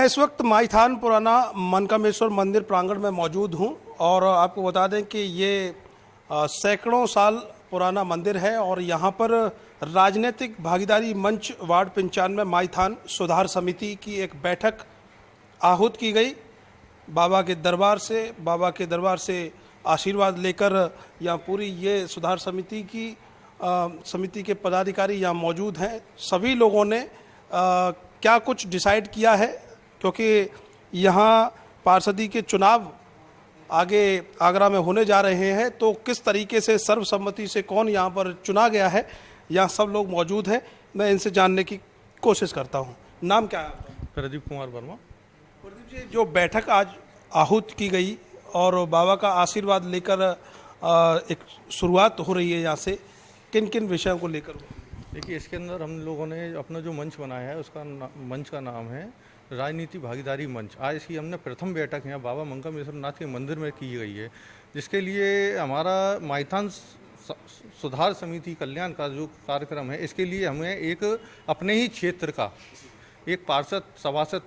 इस वक्त माईथान पुराना मनकामेश्वर मंदिर प्रांगण में मौजूद हूं और आपको बता दें कि ये सैकड़ों साल पुराना मंदिर है और यहाँ पर राजनीतिक भागीदारी मंच वार्ड 95 माईथान सुधार समिति की एक बैठक आहूत की गई। बाबा के दरबार से आशीर्वाद लेकर यहाँ पूरी ये सुधार समिति के पदाधिकारी यहाँ मौजूद हैं। सभी लोगों ने क्या कुछ डिसाइड किया है, क्योंकि यहाँ पार्षदी के चुनाव आगे आगरा में होने जा रहे हैं, तो किस तरीके से सर्वसम्मति से कौन यहाँ पर चुना गया है, यहाँ सब लोग मौजूद हैं। मैं इनसे जानने की कोशिश करता हूँ। नाम क्या है? प्रदीप कुमार वर्मा। प्रदीप जी, जो बैठक आज आहूत की गई और बाबा का आशीर्वाद लेकर एक शुरुआत हो रही है, यहाँ से किन किन विषयों को लेकर? देखिए, इसके अंदर हम लोगों ने अपना जो मंच बनाया है उसका मंच का नाम है राजनीति भागीदारी मंच। आज इसकी हमने प्रथम बैठक यहाँ बाबा मनकामेश्वर नाथ के मंदिर में की गई है, जिसके लिए हमारा माईथान सुधार समिति कल्याण का जो कार्यक्रम है, इसके लिए हमें एक अपने ही क्षेत्र का एक पार्षद सभासद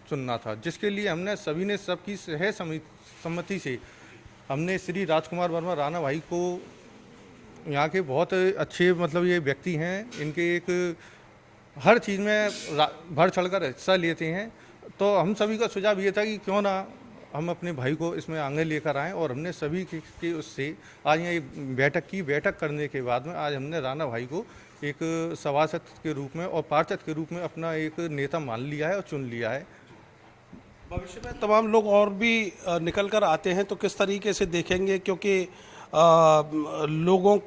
चुनना था, जिसके लिए हमने सभी ने सबकी सहसम्मति से हमने श्री राजकुमार वर्मा राणा भाई को, यहाँ के बहुत अच्छे मतलब ये व्यक्ति हैं, इनके एक हर चीज़ में बढ़ चढ़कर हिस्सा लेते हैं। तो हम सभी का सुझाव ये था कि क्यों ना हम अपने भाई को इसमें आगे लेकर आएँ, और हमने सभी के उससे आज यहाँ एक बैठक करने के बाद में आज हमने राणा भाई को एक सभासद के रूप में और पार्षद के रूप में अपना एक नेता मान लिया है और चुन लिया है। भविष्य में तमाम लोग और भी निकल कर आते हैं तो किस तरीके से देखेंगे, क्योंकि लोगों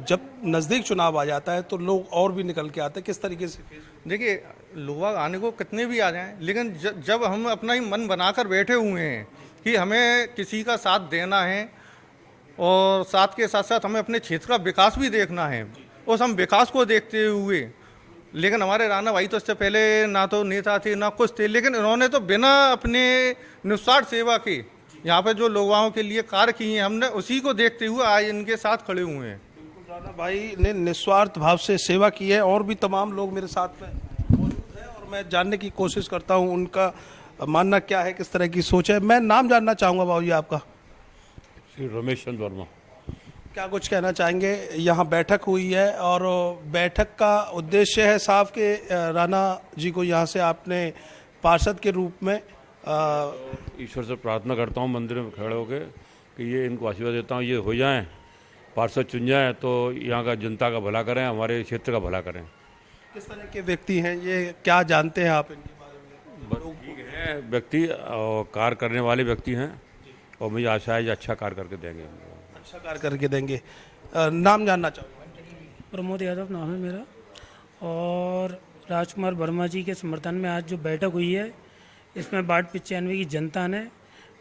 जब नज़दीक चुनाव आ जाता है तो लोग और भी निकल के आते हैं, किस तरीके से? देखिए, लोग आने को कितने भी आ जाएं, लेकिन जब हम अपना ही मन बनाकर बैठे हुए हैं कि हमें किसी का साथ देना है और साथ के साथ साथ हमें अपने क्षेत्र का विकास भी देखना है, उस हम विकास को देखते हुए, लेकिन हमारे राणा भाई तो इससे पहले ना तो नेता थे ना कुछ थे, लेकिन इन्होंने तो बिना अपने निस्वार्थ सेवा के यहाँ पे जो लोगों के लिए कार्य किए हैं, हमने उसी को देखते हुए आज इनके साथ खड़े हुए हैं। राणा भाई ने निस्वार्थ भाव से सेवा की है और भी तमाम लोग मेरे साथ में मौजूद हैं और मैं जानने की कोशिश करता हूं उनका मानना क्या है, किस तरह की सोच है। मैं नाम जानना चाहूँगा बाबू जी आपका। श्री रमेश चंद्र वर्मा। क्या कुछ कहना चाहेंगे? यहाँ बैठक हुई है और बैठक का उद्देश्य है साफ के राणा जी को यहाँ से आपने पार्षद के रूप में ईश्वर से प्रार्थना करता हूँ मंदिर में खड़े होकर कि ये इनको आशीर्वाद देता हूँ, ये हो जाएं, पार्षद चुन जाएं तो यहाँ का जनता का भला करें, हमारे क्षेत्र का भला करें। किस तरह के व्यक्ति हैं ये, क्या जानते हैं आप इनके बारे में? ठीक है, व्यक्ति और कार्य करने वाले व्यक्ति हैं और मुझे आशा है ये अच्छा कार्य करके देंगे। अच्छा कार्य करके देंगे। नाम जानना चाहूँगा। प्रमोद यादव नाम है मेरा, और राजकुमार वर्मा जी के समर्थन में आज जो बैठक हुई है, इसमें वार्ड 95 की जनता ने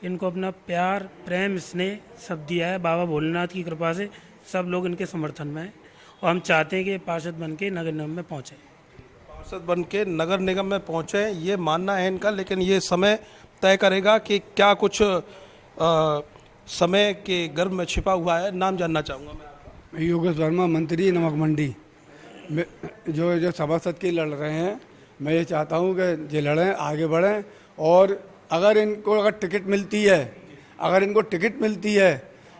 इनको अपना प्यार, प्रेम, स्नेह सब दिया है। बाबा भोलेनाथ की कृपा से सब लोग इनके समर्थन में हैं और हम चाहते हैं कि पार्षद बन के नगर निगम में पहुँचे। पार्षद बन के नगर निगम में पहुँचे, ये मानना है इनका, लेकिन ये समय तय करेगा कि क्या कुछ समय के गर्भ में छिपा हुआ है। नाम जानना चाहूँगा मैं। योगेश वर्मा, मंत्री नमक मंडी। जो सभासद के लड़ रहे हैं, मैं ये चाहता हूँ कि ये लड़ें, आगे बढ़ें, और अगर इनको टिकट मिलती है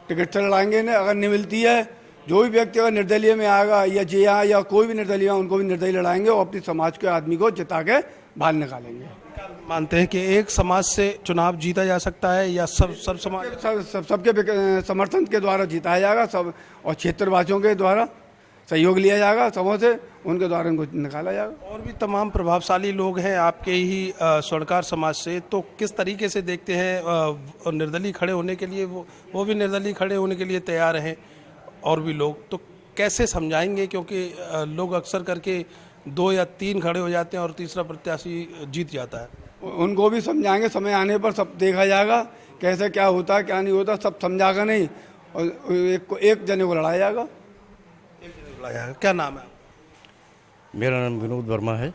टिकट से लड़ाएंगे ना, अगर नहीं मिलती है जो भी व्यक्ति अगर निर्दलीय में आएगा या जिया या कोई भी निर्दलीय, उनको भी निर्दलीय लड़ाएंगे और अपने समाज के आदमी को जिता के बाहर निकालेंगे। मानते हैं कि एक समाज से चुनाव जीता जा सकता है या सब समाज सबके समर्थन के द्वारा जिताया जाएगा, सब और क्षेत्रवासियों के द्वारा सहयोग लिया जाएगा, समूह से उनके द्वारा इनको निकाला जाएगा। और भी तमाम प्रभावशाली लोग हैं आपके ही स्वर्णकार समाज से, तो किस तरीके से देखते हैं निर्दलीय खड़े होने के लिए? वो भी निर्दलीय खड़े होने के लिए तैयार हैं और भी लोग, तो कैसे समझाएंगे? क्योंकि लोग अक्सर करके 2 या 3 खड़े हो जाते हैं और तीसरा प्रत्याशी जीत जाता है। उनको भी समझाएंगे, समय आने पर सब देखा जाएगा कैसे क्या होता है क्या नहीं होता, सब समझाकर नहीं, और एक जने को लड़ाया जाएगा। क्या नाम है? मेरा नाम विनोद वर्मा है।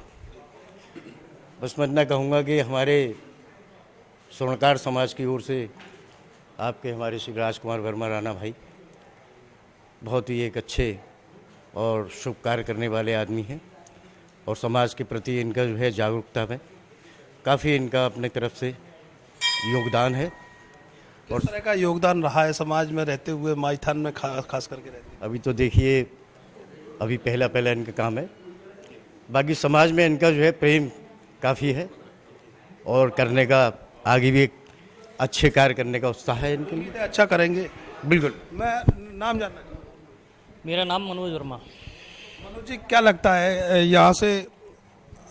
बस मैं इतना कहूँगा कि हमारे स्वर्णकार समाज की ओर से आपके हमारे श्री राजकुमार वर्मा राणा भाई बहुत ही एक अच्छे और शुभ कार्य करने वाले आदमी हैं और समाज के प्रति इनका जो है जागरूकता में काफ़ी इनका अपने तरफ से योगदान है। किस तरह का योगदान रहा है समाज में रहते हुए, माईथान में खास करके रहते हुए? अभी तो देखिए, अभी पहला पहला इनका काम है, बाकी समाज में इनका जो है प्रेम काफ़ी है और करने का आगे भी एक अच्छे कार्य करने का उत्साह है इनके लिए। अच्छा करेंगे। बिल्कुल। मैं नाम जानना चाहूँ। मेरा नाम मनोज वर्मा। मनोज जी, क्या लगता है यहाँ से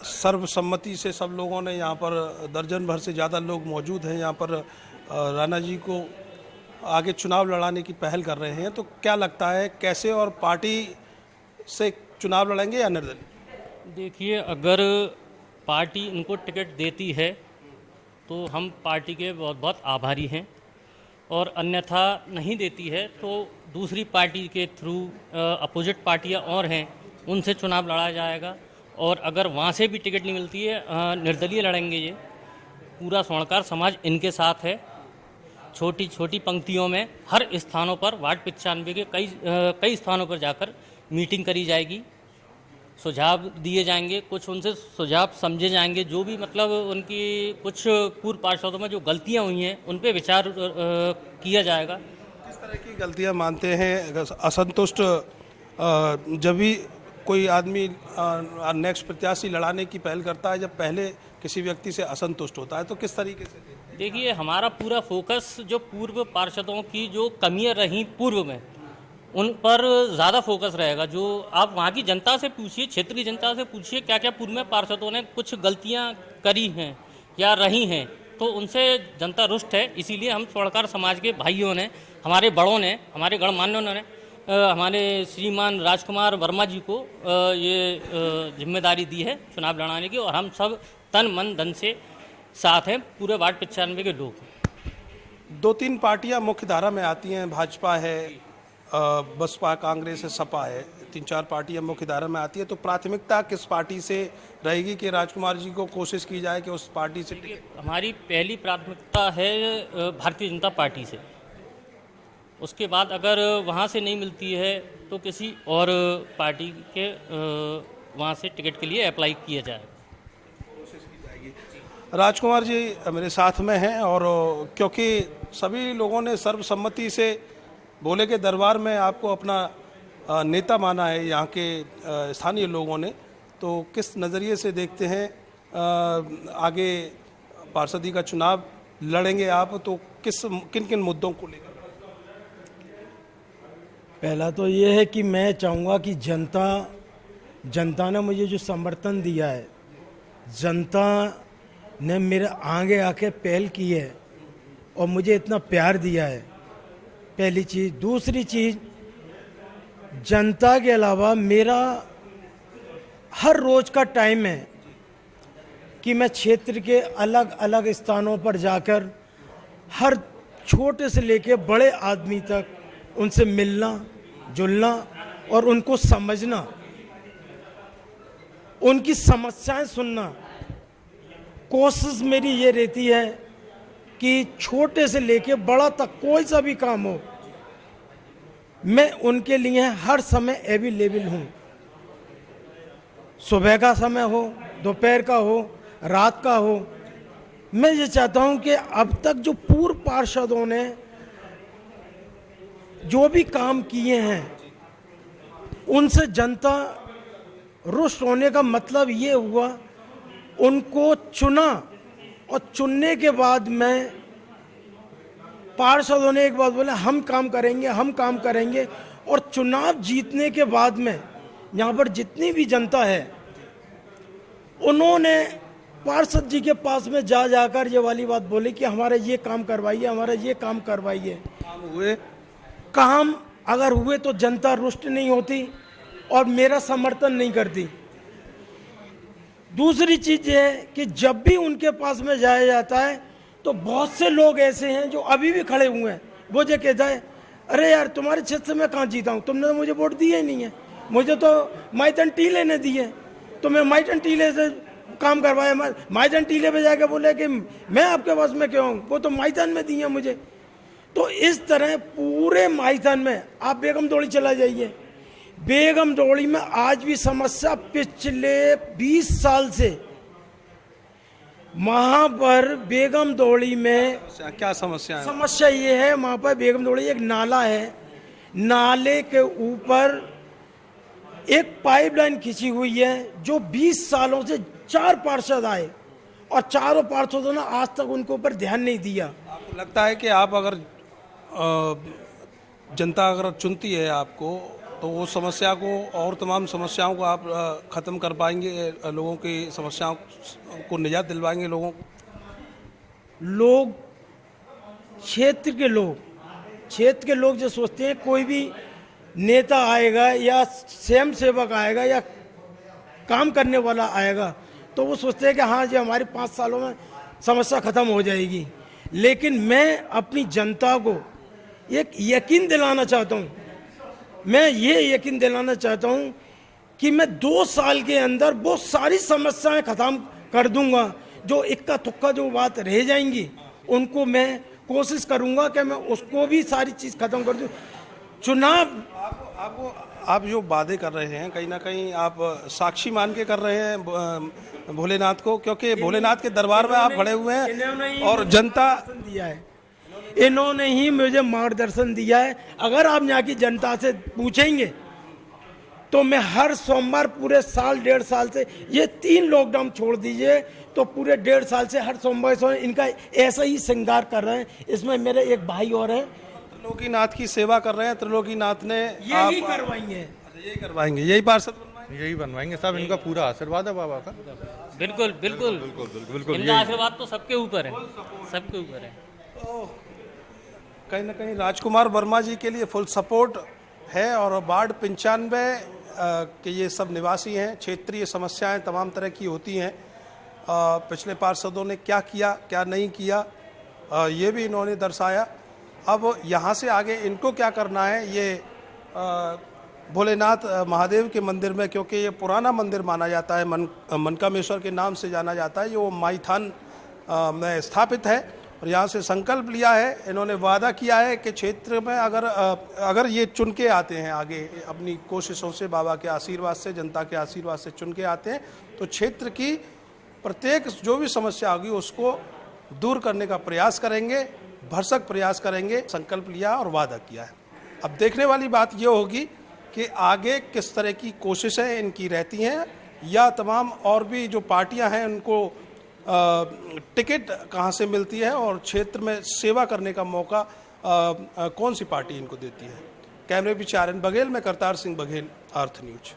सर्वसम्मति से सब लोगों ने, यहाँ पर दर्जन भर से ज़्यादा लोग मौजूद हैं, यहाँ पर राणा जी को आगे चुनाव लड़ाने की पहल कर रहे हैं, तो क्या लगता है कैसे और पार्टी से चुनाव लड़ेंगे या निर्दलीय? देखिए, अगर पार्टी इनको टिकट देती है तो हम पार्टी के बहुत बहुत आभारी हैं, और अन्यथा नहीं देती है तो दूसरी पार्टी के थ्रू अपोजिट पार्टियां और हैं उनसे चुनाव लड़ा जाएगा। और अगर वहाँ से भी टिकट नहीं मिलती है, निर्दलीय लड़ेंगे। ये पूरा स्वर्णकार समाज इनके साथ है। छोटी छोटी पंक्तियों में हर स्थानों पर वार्ड 95 के कई स्थानों पर जाकर मीटिंग करी जाएगी, सुझाव दिए जाएंगे, कुछ उनसे सुझाव समझे जाएंगे, जो भी मतलब उनकी कुछ पूर्व पार्षदों में जो गलतियां हुई हैं उन पे विचार किया जाएगा। किस तरह की गलतियां मानते हैं? असंतुष्ट जब भी कोई आदमी नेक्स्ट प्रत्याशी लड़ाने की पहल करता है, जब पहले किसी व्यक्ति से असंतुष्ट होता है, तो किस तरीके से? देखिए, हमारा पूरा फोकस जो पूर्व पार्षदों की जो कमियां रहीं पूर्व में, उन पर ज़्यादा फोकस रहेगा। जो आप वहाँ की जनता से पूछिए, क्षेत्रीय जनता से पूछिए, क्या क्या पूर्व में पार्षदों ने कुछ गलतियाँ करी हैं या रही हैं, तो उनसे जनता रुष्ट है। इसीलिए हम स्वर्णकार समाज के भाइयों ने, हमारे बड़ों ने, हमारे गणमान्यों ने हमारे श्रीमान राजकुमार वर्मा जी को ये जिम्मेदारी दी है चुनाव लड़ाने की, और हम सब तन मन धन से साथ हैं, पूरे वार्ड 95 के लोग। 2-3 पार्टियां मुख्य धारा में आती हैं, भाजपा है, बसपा, कांग्रेस है, सपा है, 3-4 पार्टियां मुख्य धारा में आती है, तो प्राथमिकता किस पार्टी से रहेगी कि राजकुमार जी को कोशिश की जाए कि उस पार्टी से टिकट? हमारी पहली प्राथमिकता है भारतीय जनता पार्टी से। उसके बाद अगर वहाँ से नहीं मिलती है तो किसी और पार्टी के वहाँ से टिकट के लिए अप्लाई किया जाए। राजकुमार जी मेरे साथ में हैं, और क्योंकि सभी लोगों ने सर्वसम्मति से भोले के दरबार में आपको अपना नेता माना है, यहाँ के स्थानीय लोगों ने, तो किस नज़रिए से देखते हैं आगे पार्षदी का चुनाव लड़ेंगे आप, तो किन किन मुद्दों को लेकर? पहला तो ये है कि मैं चाहूँगा कि जनता ने मुझे जो समर्थन दिया है, जनता ने मेरे आगे आके पहल की है और मुझे इतना प्यार दिया है, पहली चीज़। दूसरी चीज़, जनता के अलावा मेरा हर रोज़ का टाइम है कि मैं क्षेत्र के अलग अलग स्थानों पर जाकर हर छोटे से लेके बड़े आदमी तक उनसे मिलना जुलना और उनको समझना, उनकी समस्याएं सुनना। कोशिश मेरी ये रहती है कि छोटे से लेके बड़ा तक कोई सा भी काम हो, मैं उनके लिए हर समय अवेलेबल हूँ। सुबह का समय हो, दोपहर का हो, रात का हो। मैं ये चाहता हूँ कि अब तक जो पूर्व पार्षदों ने जो भी काम किए हैं, उनसे जनता रुष्ट होने का मतलब ये हुआ, उनको चुना और चुनने के बाद में पार्षदों ने एक बात बोला, हम काम करेंगे, हम काम करेंगे। और चुनाव जीतने के बाद में यहाँ पर जितनी भी जनता है, उन्होंने पार्षद जी के पास में जा जाकर ये वाली बात बोली कि हमारा ये काम करवाइए, हमारा ये काम करवाइए। काम हुए? काम अगर हुए तो जनता रुष्ट नहीं होती और मेरा समर्थन नहीं करती। दूसरी चीज़ ये है कि जब भी उनके पास में जाया जाता है तो बहुत से लोग ऐसे हैं जो अभी भी खड़े हुए हैं, वो जो कहता है, अरे यार तुम्हारे क्षेत्र से मैं कहाँ जीता हूँ, तुमने तो मुझे वोट दिया ही नहीं है, मुझे तो माइथन टीले ने दिए, तो मैं माइथन टीले से काम करवाया। माइथन टीले पे जाके बोले कि मैं आपके पास में क्यों हूँ, वो तो माइथन में दिए मुझे। तो इस तरह पूरे माइथन में आप बेगम दौड़ी चला जाइए, बेगम दौड़ी में आज भी समस्या पिछले 20 साल से वहाँ पर बेगम दौड़ी में क्या समस्या है? समस्या ये है, वहाँ पर बेगम दौड़ी एक नाला है, नाले के ऊपर एक पाइपलाइन खींची हुई है जो 20 सालों से 4 पार्षद आए और चारों पार्षदों ने आज तक उनके ऊपर ध्यान नहीं दिया। आपको लगता है कि आप अगर जनता अगर चुनती है आपको, तो वो समस्या को और तमाम समस्याओं को आप ख़त्म कर पाएंगे, लोगों की समस्याओं को निजात दिलवाएंगे लोगों को? लोग क्षेत्र के लोग जो सोचते हैं कोई भी नेता आएगा या स्वयं सेवक आएगा या काम करने वाला आएगा तो वो सोचते हैं कि हाँ जी हमारी 5 सालों में समस्या ख़त्म हो जाएगी। लेकिन मैं अपनी जनता को एक यकीन दिलाना चाहता हूँ, मैं ये यकीन दिलाना चाहता हूँ कि मैं 2 साल के अंदर बहुत सारी समस्याएं ख़त्म कर दूंगा। जो इक्का तुक्का जो बात रह जाएंगी उनको मैं कोशिश करूंगा कि मैं उसको भी सारी चीज़ ख़त्म कर दूँ। चुनाव आप जो वादे कर रहे हैं कहीं ना कहीं आप साक्षी मान के कर रहे हैं भोलेनाथ को, क्योंकि भोलेनाथ के दरबार में आप खड़े हुए हैं और जनता दिया है, इन्होंने ही मुझे मार्गदर्शन दिया है। अगर आप यहाँ की जनता से पूछेंगे तो मैं हर सोमवार पूरे साल 1.5 साल से, ये 3 लॉकडाउन छोड़ दीजिए तो पूरे 1.5 साल से हर सोमवार इनका ऐसा ही श्रृंगार कर रहे हैं। इसमें मेरे एक भाई और हैं, त्रिलोकीनाथ की सेवा कर रहे हैं। त्रिलोकीनाथ ने यही करवाएंगे, यही करवाएंगे, यही पार्षद बनवाएंगे, यही बनवाएंगे साहब, इनका पूरा आशीर्वाद है बाबा का। बिल्कुल बिल्कुल बिल्कुल इनका आशीर्वाद तो सबके ऊपर है, सबके ऊपर है। कहीं ना कहीं राजकुमार वर्मा जी के लिए फुल सपोर्ट है। और वार्ड 95 के ये सब निवासी हैं। क्षेत्रीय समस्याएं तमाम तरह की होती हैं। पिछले पार्षदों ने क्या किया क्या नहीं किया ये भी इन्होंने दर्शाया। अब यहाँ से आगे इनको क्या करना है, ये भोलेनाथ महादेव के मंदिर में, क्योंकि ये पुराना मंदिर माना जाता है, मनकामेश्वर के नाम से जाना जाता है, ये वो माईथान में स्थापित है। और यहाँ से संकल्प लिया है, इन्होंने वादा किया है कि क्षेत्र में अगर ये चुन के आते हैं आगे अपनी कोशिशों से, बाबा के आशीर्वाद से, जनता के आशीर्वाद से चुन के आते हैं, तो क्षेत्र की प्रत्येक जो भी समस्या होगी उसको दूर करने का प्रयास करेंगे, भरसक प्रयास करेंगे। संकल्प लिया और वादा किया है। अब देखने वाली बात ये होगी कि आगे किस तरह की कोशिशें इनकी रहती हैं, या तमाम और भी जो पार्टियां हैं उनको टिकट कहां से मिलती है और क्षेत्र में सेवा करने का मौका कौन सी पार्टी इनको देती है। कैमरे पीछे आर्यन बघेल में करतार सिंह बघेल, अर्थ न्यूज।